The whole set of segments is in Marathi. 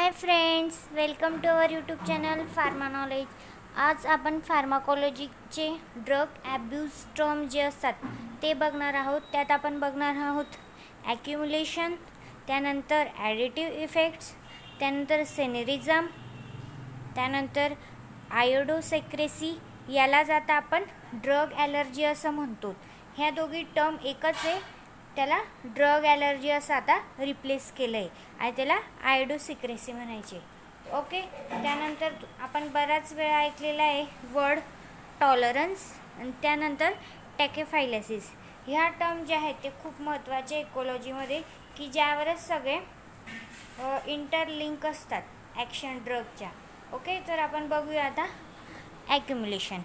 High friends, welcome to our YouTube channel pharma knowledge. आज आपण फार्माकोलॉजीचे ड्रग ॲब्यूज टर्म जे असतात ते बघणार आहोत. त्यात आपण बघणार आहोत ॲक्युम्युलेशन, त्यानंतर ॲडिटिव्ह इफेक्ट्स, त्यानंतर सेनेरिझम, त्यानंतर आयोडोसेक्रेसी. यालाच आता आपण ड्रग ॲलर्जी असं म्हणतो. ह्या दोघी टर्म एकच आहे, त्याला ड्रग ॲलर्जी असं आता रिप्लेस केलं आहे आणि त्याला आयोडोसिक्रेसी म्हणायचे. ओके, त्यानंतर आपण बराच वेळा ऐकलेला आहे वर्ड टॉलरन्स आणि त्यानंतर टॅकेफायलेसिस. ह्या टर्म जे आहेत ते खूप महत्त्वाचे इकोलॉजीमध्ये, की ज्यावरच सगळे इंटरलिंक असतात ॲक्शन ड्रगच्या. ओके, तर आपण बघूया आता ॲक्युम्युलेशन.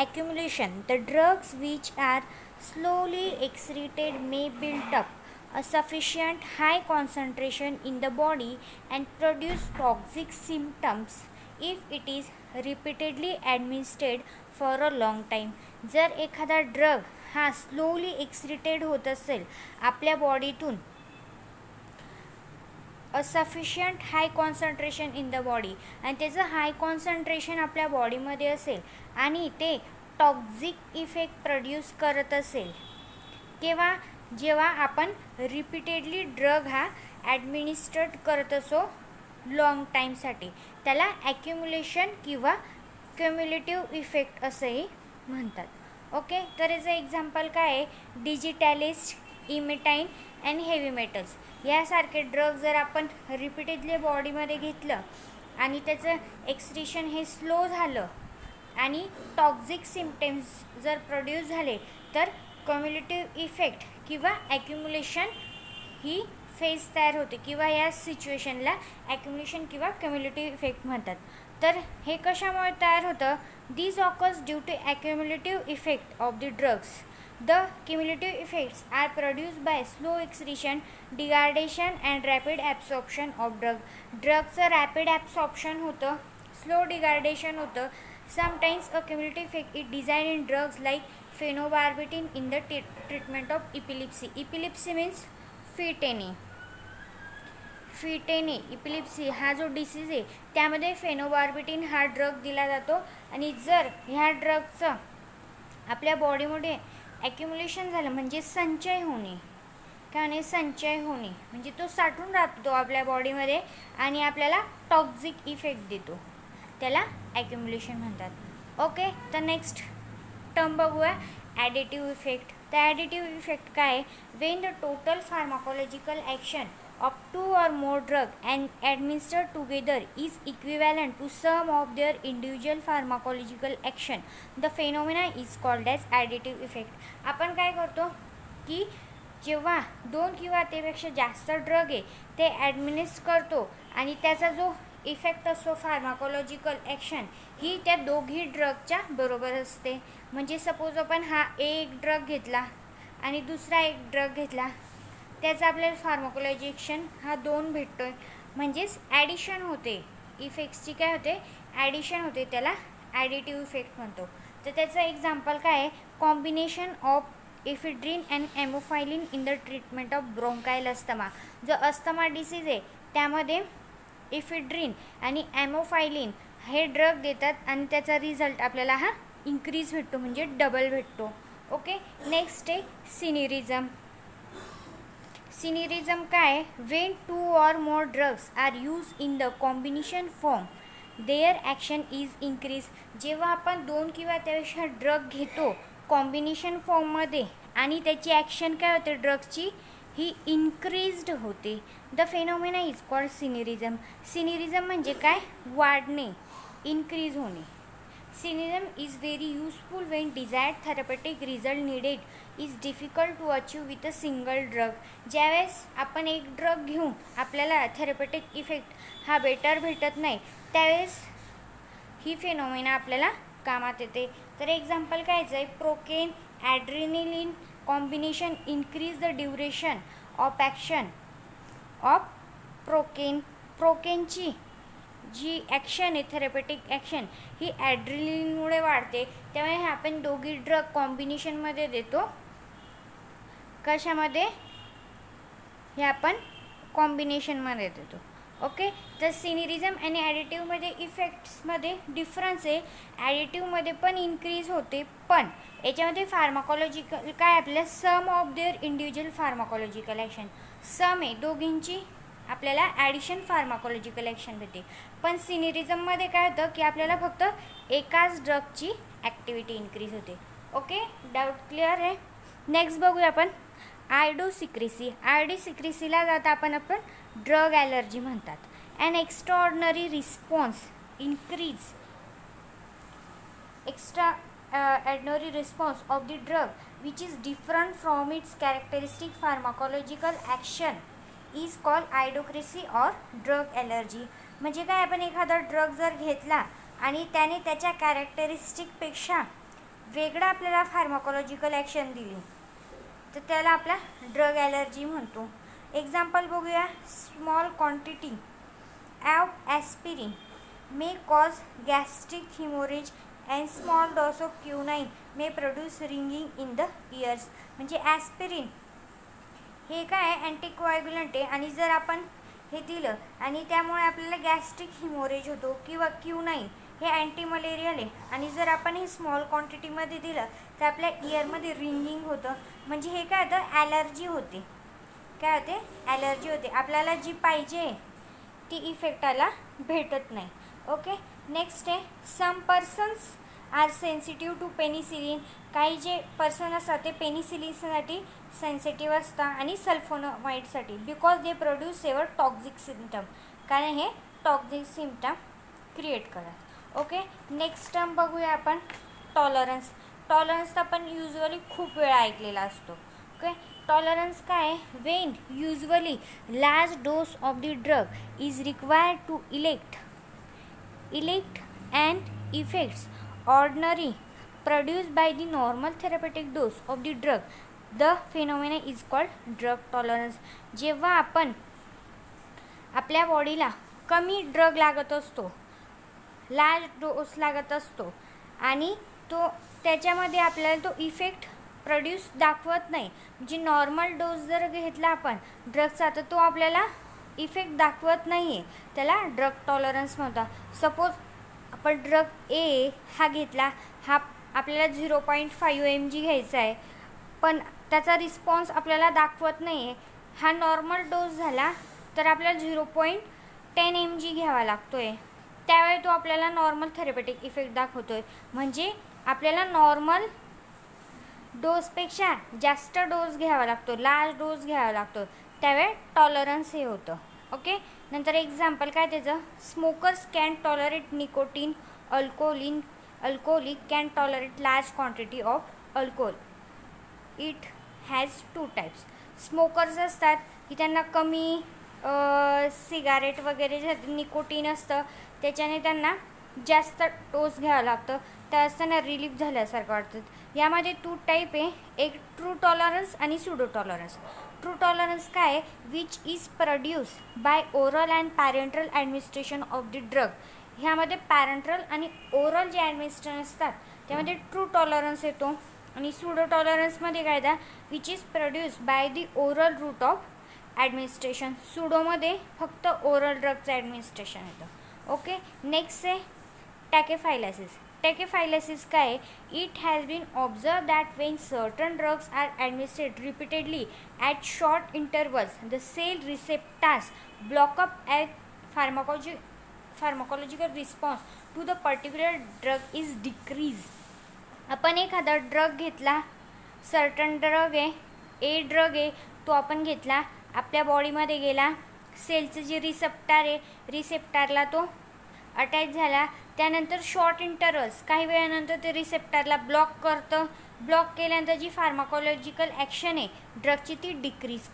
Accumulation, the drugs which are slowly excreted may build up a sufficient high concentration in the body and produce toxic symptoms if it is repeatedly administered for a long time. जर एखादा ड्रग हा स्लोली एक्सक्रीटेड होत असेल आपल्या बॉडीतून, a sufficient high concentration in the body, आणि त्याचं हाय कॉन्सन्ट्रेशन आपल्या बॉडीमध्ये असेल आणि ते टॉक्झिक इफेक्ट प्रोड्यूस करत असेल, किंवा जेव्हा आपण रिपीटेडली ड्रग हा ॲडमिनिस्ट्रेट करत असो लाँग टाईमसाठी, त्याला ॲक्युम्युलेशन किंवा क्युम्युलेटिव्ह इफेक्ट असंही म्हणतात. ओके, तर याचं एक्झाम्पल काय आहे? डिजिटॅलिस्ट, इमेटाईन अँड हेवी मेटल्स यासारखे ड्रग जर आपण रिपीटेडली बॉडीमध्ये घेतलं आणि त्याचं एक्सक्रीशन हे स्लो झालं आणि टॉक्झिक सिम्पटम्स जर प्रोड्यूस झाले, तर क्युम्युलेटिव्ह इफेक्ट किंवा ॲक्युम्युलेशन ही फेज तयार होते, किंवा या सिच्युएशनला ॲक्युम्युलेशन किंवा क्युम्युलेटिव्ह इफेक्ट म्हणतात. तर हे कशामुळे तयार होतं? This occurs due to accumulative effect of the drugs. The cumulative effects are produced by slow excretion, degradation and rapid absorption of drug. ड्रगचं रॅपिड ॲब्सॉर्प्शन होतं, स्लो डिग्रेडेशन होतं. Sometimes a cumulative effect is designed in drugs like phenobarbital in the treatment of epilepsy. Epilepsy means फिटेनी इपिलिप्सी हा जो डिसीज आहे त्यामध्ये फेनोबार्बिटिन हा ड्रग दिला जातो. आणि जर ह्या ड्रगचं आपल्या बॉडीमध्ये ॲक्युम्युलेशन झालं म्हणजे संचय होणे, संचय होणे म्हणजे तो साठून राहतो आपल्या बॉडीमध्ये आणि आपल्याला टॉक्झिक इफेक्ट देतो, त्याला ॲक्युम्युलेशन म्हणतात. ओके, तर नेक्स्ट टर्म बघूया ॲडिटिव्ह इफेक्ट. तर ॲडिटिव्ह इफेक्ट काय आहे? Wien the total pharmacological action of two or more drug and administered together is equivalent to sum of their individual pharmacological action, the phenomena is called as additive effect. आपण काय करतो की जेव्हा दोन किंवा त्यापेक्षा जास्त ड्रग आहे ते ॲडमिनिस्ट करतो आणि त्याचा जो इफेक्ट असतो फार्माकोलॉजिकल ॲक्शन ही त्या दोघी ड्रगच्या बरोबर असते. म्हणजे सपोज आपण हा एक ड्रग घेतला आणि दुसरा एक ड्रग घेतला, त्याचा आपल्याला फार्माकोलॉजी ॲक्शन हा 2 भेटतोय, म्हणजेच ॲडिशन होते इफेक्ट्सची. काय होते? ॲडिशन होते, त्याला ॲडिटिव्ह इफेक्ट म्हणतो. तर त्याचं एक्झाम्पल काय आहे? Combination of ephedrine and aminophylline in the treatment of bronchial asthma. जो अस्थमा डिसीज आहे त्यामध्ये एफिड्रिन आणि एमोफायलिन हे ड्रग देतात आणि त्याचा रिझल्ट आपल्याला हा इन्क्रीज भेटतो, म्हणजे डबल भेटतो. ओके, नेक्स्ट आहे सिनेरिझम. सिनेरिझम काय? Wien 2 or more drugs are used in the combination form, their action is increased. जेव्हा आपण 2 किंवा त्यापेक्षा ड्रग घेतो कॉम्बिनेशन फॉर्ममध्ये आणि त्याची ॲक्शन काय होते ड्रगची? ही इन्क्रीज्ड होते. The phenomena is called synergism. Synergism म्हणजे काय? वाढणे, इन्क्रीज होणे. Synergism is very useful when desired therapeutic result needed is difficult to achieve with a single drug. ज्यावेळेस आपण एक ड्रग घेऊन आपल्याला थेरपेटिक इफेक्ट हा बेटर भेटत नाही, त्यावेळेस ही फेनॉमेना आपल्याला कामात येते. तर एक्झाम्पल काय आहे? Procaine adrenaline combination increase the duration of action of procaine. प्रोकेनची जी ॲक्शन आहे थेरपेटिक ॲक्शन ही ॲड्रेनालिनमुळे वाढते. त्यामुळे हे आपण दोघी ड्रग कॉम्बिनेशनमध्ये देतो. कशामध्ये? हे आपण कॉम्बिनेशनमध्ये देतो. ओके, तर सिनेरिझम आणि ॲडिटिव्हमध्ये इफेक्ट्समध्ये डिफरन्स आहे. ॲडिटिव्हमध्ये पण इन्क्रीज होते, पण याच्यामध्ये फार्माकॉलॉजिकल काय आपल्याला सम ऑफ देअर इंडिव्हिज्युअल फार्माकॉलॉजिकल ॲक्शन सम आहे, दोघींची आपल्याला ॲडिशन फार्माकॉलॉजिकल ॲक्शन भेटते. पण सिनेरिझममध्ये काय होतं की आपल्याला फक्त एकाच ड्रगची ॲक्टिव्हिटी इन्क्रीज होते. ओके, डाऊट क्लिअर आहे. नेक्स्ट बघूया आपण आयडोसिक्रेसी. आयडोसिक्रेसीला जाता आपण ड्रग ॲलर्जी म्हणतात. An extraordinary response increase extraordinary response of the drug which is different from its characteristic pharmacological action is called आयडोक्रेसी or drug allergy. म्हणजे काय, आपण एखादा ड्रग जर घेतला आणि त्याने त्याच्या कॅरेक्टरिस्टिकपेक्षा वेगळा आपल्याला फार्माकॉलॉजिकल ॲक्शन दिली तर त्याला आपला ड्रग ॲलर्जी म्हणतो. एक्झाम्पल बघूया. Small quantity of aspirin may cause gastric haemorrhage and small dose of quinine may produce ringing in the ears. म्हणजे ॲस्पिरिन हे काय अँटीकोॲग्युलंट आहे आणि जर आपण हे दिलं आणि त्यामुळे आपल्याला गॅस्ट्रिक हिमोरेज होतो, किंवा क्युनाइन हे अँटी मलेरियल आहे आणि जर आपण हे स्मॉल क्वांटिटीमध्ये दिलं तर आपल्या इयरमध्ये रिंगिंग होतं. म्हणजे हे काय होतं, ॲलर्जी होते. काय होते, ॲलर्जी होते. आपल्याला जी पाहिजे ती इफेक्टाला भेटत नाही. ओके, नेक्स्ट आहे some persons are sensitive to penicillin. काही जे पर्सन असतात ते पेनिसिलिनसाठी सेन्सिटिव्ह असतात आणि सल्फोनामाइडसाठी, because they produce severe toxic symptom, कारण हे टॉक्झिक सिम्पटम क्रिएट करतात. ओके, नेक्स्ट टर्म बघूया आपण टॉलरन्स. टॉलरन्स आपण युजली खूप वेळा ऐकलेला असतो. ओके, टॉलरन्स काय आहे, when usually large dose of the drug is required to elicit and effects ordinary produced by the normal therapeutic dose of the drug, the phenomena is called drug tolerance. जेव्हा आपण आपल्या बॉडीला कमी ड्रग लागत असतो, लार्ज डोस लागत असतो आणि तो त्याच्यामध्ये आपल्याला तो इफेक्ट प्रोड्यूस दाखवत नाही, म्हणजे नॉर्मल डोस जर घेतला आपण ड्रगचा तर तो आपल्याला इफेक्ट दाखवत नाही आहे, त्याला ड्रग टॉलरन्स म्हणतात. सपोज आपण ड्रग ए हा घेतला, हा आपल्याला 0.5 mg घ्यायचा आहे, पण त्याचा रिस्पॉन्स आपल्याला दाखवत नाही आहे. हा नॉर्मल डोस झाला तर आपल्याला 0.10 mg घ्यावा लागतो आहे, त्यावेळी तो आपल्याला नॉर्मल थेरपेटिक इफेक्ट दाखवतो आहे. म्हणजे आपल्याला नॉर्मल डोसपेक्षा जास्त डोस घ्यावा लागतो, लार्ज डोस घ्यावा लागतो, त्यावेळी टॉलरन्स हे होतं. ओके, नंतर एक्झाम्पल काय त्याचं, smokers can tolerate nicotine, alcoholic can tolerate large quantity of alcohol. It has 2 types. Smokers असतात की त्यांना कमी सिगारेट वगैरे जे निकोटीन असतं त्याच्याने त्यांना जास्त डोस घ्यावं लागतं, त्यावेळेस त्यांना रिलीफ झाल्यासारखं वाटतं. यामध्ये 2 टाईप आहे, एक ट्रू टॉलरन्स आणि सुडो टॉलरन्स. ट्रू टॉलरन्स काय आहे, which is produce by oral and parenteral administration of the drug. ह्यामध्ये पॅरेंट्रल आणि ओरल जे ॲडमिनिस्ट्रेशन असतात त्यामध्ये ट्रू टॉलरन्स येतो. आणि सुडो टॉलरन्समध्ये काय येतं, which is produce by the oral route of administration. सुडोमध्ये फक्त ओरल ड्रगचं ॲडमिनिस्ट्रेशन येतं. ओके, नेक्स्ट आहे टॅकेफायलॅसिस. टॅकेफायलॅसिस काय आहे, it has been observe that when certain drugs are administrate repeatedly at short intervals the cell receptors block up at pharmacological response to the particular drug is decrease. आपण एखादा ड्रग घेतला, सर्टन ड्रग आहे, ए ड्रग आहे, तो आपण घेतला, आपल्या बॉडीमध्ये गेला, सेलचं जे रिसेप्टार आहे रिसेप्टारला तो अटॅच झाला, त्यानंतर शॉर्ट इंटरवल्स काही वेळानंतर ते रिसेप्टरला ब्लॉक करतं. ब्लॉक केल्यानंतर जी फार्माकॉलॉजिकल ॲक्शन आहे ड्रगची ती डिक्रीज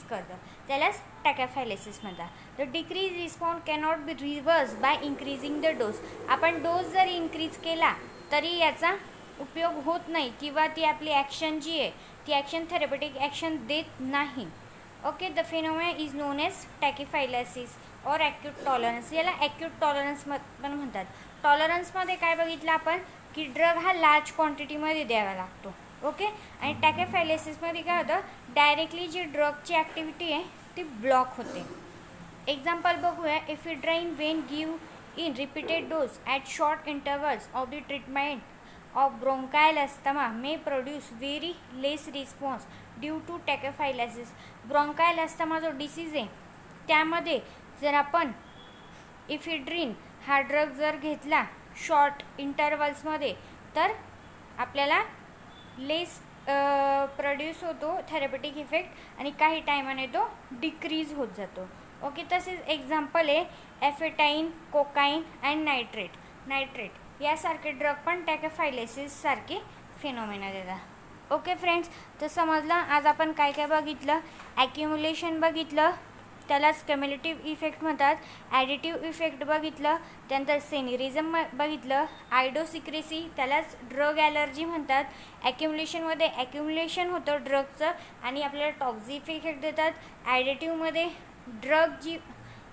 करतं, त्यालाच टॅकेफायलेसिस म्हणतात. The decrease response cannot be reverse by increasing the dose. आपण डोस जर इन्क्रीज केला तरी याचा उपयोग होत नाही, किंवा ती आपली ॲक्शन जी आहे ती ॲक्शन थेरपेटिक ॲक्शन देत नाही. Okay, the phenomena is known as tachyphylaxis or acute tolerance. याला ॲक्यूट टॉलरन्स पण म्हणतात. टॉलरन्समध्ये काय बघितलं आपण की ड्रग हा लार्ज क्वांटिटीमध्ये द्यावा लागतो. ओके, आणि टॅकेफायलेसिसमध्ये काय होतं, डायरेक्टली जी ड्रगची ॲक्टिव्हिटी आहे ती ब्लॉक होते. एक्झाम्पल बघूया. Ephedrine when give in repeated dose at short intervals of the treatment of bronchial asthma may produce very less response due to tachyphylaxis. Bronchial asthma जो डिसीज आहे त्यामध्ये जर आपण इफिड्रिन हा ड्रग जर घेतला शॉर्ट इंटरवल्समध्ये तर आपल्याला लेस प्रोड्यूस होतो थेरपेटिक इफेक्ट आणि काही टायमाने तो डिक्रीज होत जातो. ओके, तसेच एक्झाम्पल आहे एफेटाईन, कोकाईन अँड नायट्रेट यासारखे ड्रग पण टॅकेफायलेसिस सारखे फिनोमेना देतात. ओके फ्रेंड्स, तर समजलं आज आपण काय काय बघितलं. ॲक्युम्युलेशन बघितलं, त्यालाच कम्युलेटिव्ह इफेक्ट म्हणतात. ॲडिटिव्ह इफेक्ट बघितलं, त्यानंतर सेनिरिझम बघितलं. आयडोसिक्रेसी त्यालाच ड्रग ॲलर्जी म्हणतात. ॲक्युम्युलेशनमध्ये ॲक्युम्युलेशन होतं ड्रगचं आणि आपल्याला टॉक्झिक इफेक्ट देतात. ॲडिटिव्हमध्ये ड्रग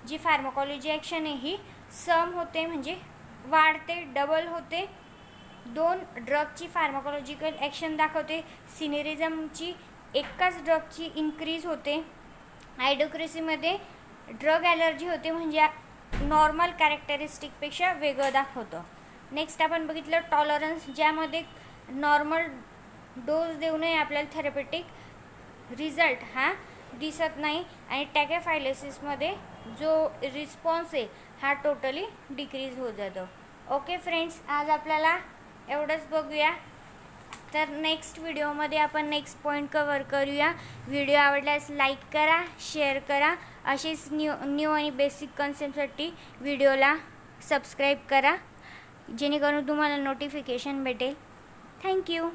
जी फार्माकॉलॉजी ॲक्शन आहे ही सम होते म्हणजे वाढते, डबल होते. 2 ड्रगची फार्माकॉलॉजिकल ॲक्शन दाखवते. सिनेरिझमची एकाच ड्रगची इन्क्रीज होते. आयडोक्रेसीमध्ये ड्रग ॲलर्जी होते म्हणजे नॉर्मल कॅरेक्टरिस्टिकपेक्षा वेगळं दाखवतं. नेक्स्ट आपण बघितलं टॉलरन्स, ज्यामध्ये नॉर्मल डोस देऊनही आपल्याला थेरपेटिक रिझल्ट हा दिसत नाही. आणि टॅकेफायलेसिसमध्ये जो रिस्पॉन्स आहे हा टोटली डिक्रीज होत जातो. ओके फ्रेंड्स, आज आपल्याला एवढंच बघूया. तर नेक्स्ट व्हिडिओमध्ये आपण नेक्स्ट पॉईंट कवर करूया. व्हिडिओ आवडल्यास लाईक करा, शेअर करा. असेच न्यू आणि बेसिक कन्सेप्टसाठी व्हिडिओला सबस्क्राईब करा जेणेकरून तुम्हाला नोटिफिकेशन भेटेल. थँक्यू.